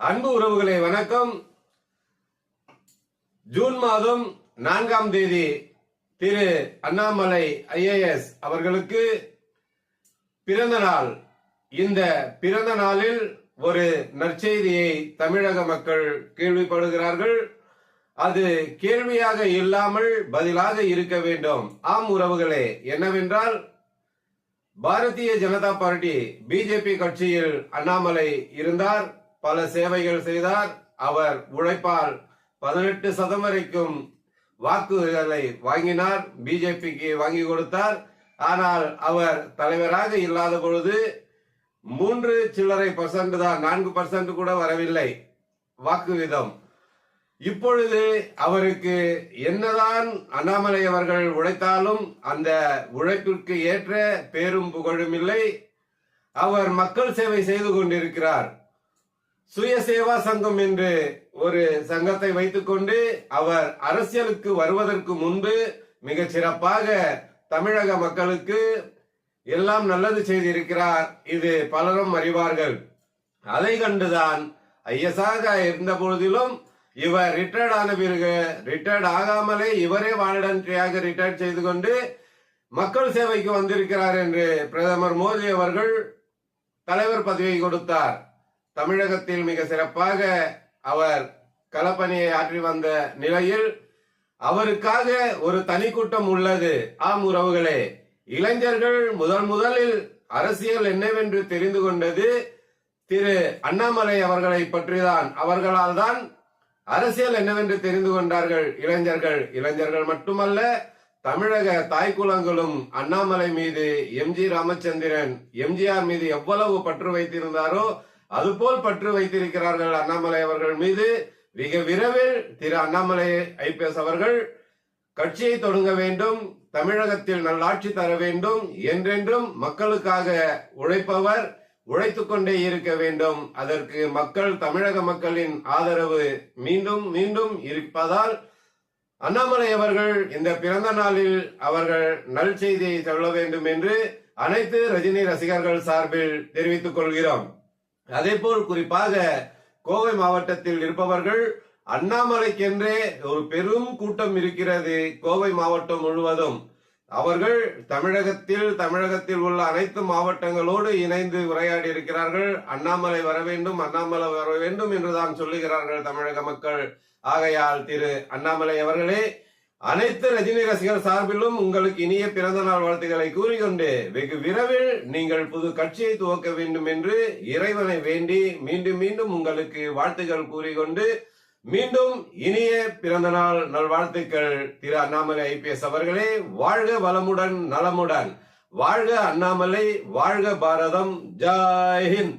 அன்பு உறவுகளே வணக்கம். ஜூன் மாதம் 4ஆம் தேதி திரு அண்ணாமலை IAS அவர்களுக்கு பிறந்த நாள். இந்த பிறந்த நாளில் ஒரு நற்செய்தியை தமிழக மக்கள் கேள்விப்படுகிறார்கள். அது கேள்வியாக இல்லாமல் பதிலாக இருக்க வேண்டும். ஆம் உறவுகளே, என்னவென்றால் பாரதிய ஜனதா பார்ட்டி பிஜேபி கட்சியில் அண்ணாமலை இருந்தார். பல சேவைகள் செய்தார். அவர் உழைப்பால் 18% வரைக்கும் வாக்குகளை வாங்கினார், பிஜேபிக்கு வாங்கி கொடுத்தார். ஆனால் அவர் தலைவராக இல்லாத பொழுது 3% தான், 4% கூட வரவில்லை வாக்கு வீதம். இப்பொழுது அவருக்கு என்னதான் அண்ணாமலை அவர்கள் உழைத்தாலும் அந்த உழைப்பிற்கு ஏற்ற பேரும் புகழும் இல்லை. அவர் மக்கள் சேவை செய்து கொண்டிருக்கிறார். சுயசேவா சங்கம் என்று ஒரு சங்கத்தை வைத்துக்கொண்டு அவர் அரசியலுக்கு வருவதற்கு முன்பு மிக சிறப்பாக தமிழக மக்களுக்கு எல்லாம் நல்லது செய்திருக்கிறார். இது பலரும் அறிவார்கள். அதை கண்டுதான் ஐஎஸ்ஆக இருந்த பொழுதிலும் இவர் ரிட்டையர்ட் ஆன பிறகு ரிட்டையர்ட் ஆகாமலே இவரே வாலண்டரியாக ரிட்டையர்ட் செய்து கொண்டு மக்கள் சேவைக்கு வந்திருக்கிறார் என்று பிரதமர் மோடி அவர்கள் தலைவர் பதவியை கொடுத்தார். தமிழகத்தில் மிக சிறப்பாக அவர் களப்பணியை ஆற்றி வந்த நிலையில் அவருக்காக ஒரு தனி கூட்டம் உள்ளது. ஆம் உறவுகளே, இளைஞர்கள் முதலில் அரசியல் என்னவென்று தெரிந்து கொண்டது திரு அண்ணாமலை அவர்களை பற்றிதான். அவர்களால் தான் அரசியல் என்னவென்று தெரிந்து கொண்டார்கள் இளைஞர்கள் மட்டுமல்ல, தமிழக தாய்குலங்களும் அண்ணாமலை மீது ராமச்சந்திரன் எம்ஜிஆர் மீது எவ்வளவு பற்று வைத்திருந்தாரோ அதுபோல் பற்று வைத்திருக்கிறார்கள் அண்ணாமலை அவர்கள் மீது. மிக விரைவில் திரு அண்ணாமலை IPS அவர்கள் கட்சியை தொடங்க வேண்டும், தமிழகத்தில் நல்லாட்சி தர வேண்டும், என்றென்றும் மக்களுக்காக உழைப்பவர், உழைத்துக் கொண்டே இருக்க வேண்டும். அதற்கு தமிழக மக்களின் ஆதரவு மீண்டும் மீண்டும் இருப்பதால் அண்ணாமலை அவர்கள் இந்த பிறந்த நாளில் அவர்கள் நல் செய்தியை சொல்ல வேண்டும் என்று அனைத்து ரஜினி ரசிகர்கள் சார்பில் தெரிவித்துக் கொள்கிறோம். அதேபோல் குறிப்பாக கோவை மாவட்டத்தில் இருப்பவர்கள், அண்ணாமலைக்கென்றே ஒரு பெரும் கூட்டம் இருக்கிறது கோவை மாவட்டம் முழுவதும். அவர்கள் தமிழகத்தில் உள்ள அனைத்து மாவட்டங்களோடு இணைந்து உரையாடி இருக்கிறார்கள். அண்ணாமலை வர வேண்டும் என்றுதான் சொல்லுகிறார்கள் தமிழக மக்கள். ஆகையால் திரு அண்ணாமலை அவர்களே, அனைத்து ரஜினி ரசிகர் சார்பிலும் உங்களுக்கு இனிய பிறந்த நாள் வாழ்த்துக்களை கூறிக்கொண்டு வெகு விரைவில் நீங்கள் புது கட்சியை துவக்க வேண்டும் என்று இறைவனை வேண்டி மீண்டும் உங்களுக்கு வாழ்த்துக்கள் கூறிக்கொண்டு மீண்டும் இனிய பிறந்த நாள் நல்வாழ்த்துக்கள் திரு அண்ணாமலை IPS அவர்களே. வாழ்க வளமுடன் நலமுடன். வாழ்க அண்ணாமலை, வாழ்க பாரதம். ஜெய் ஹிந்த்.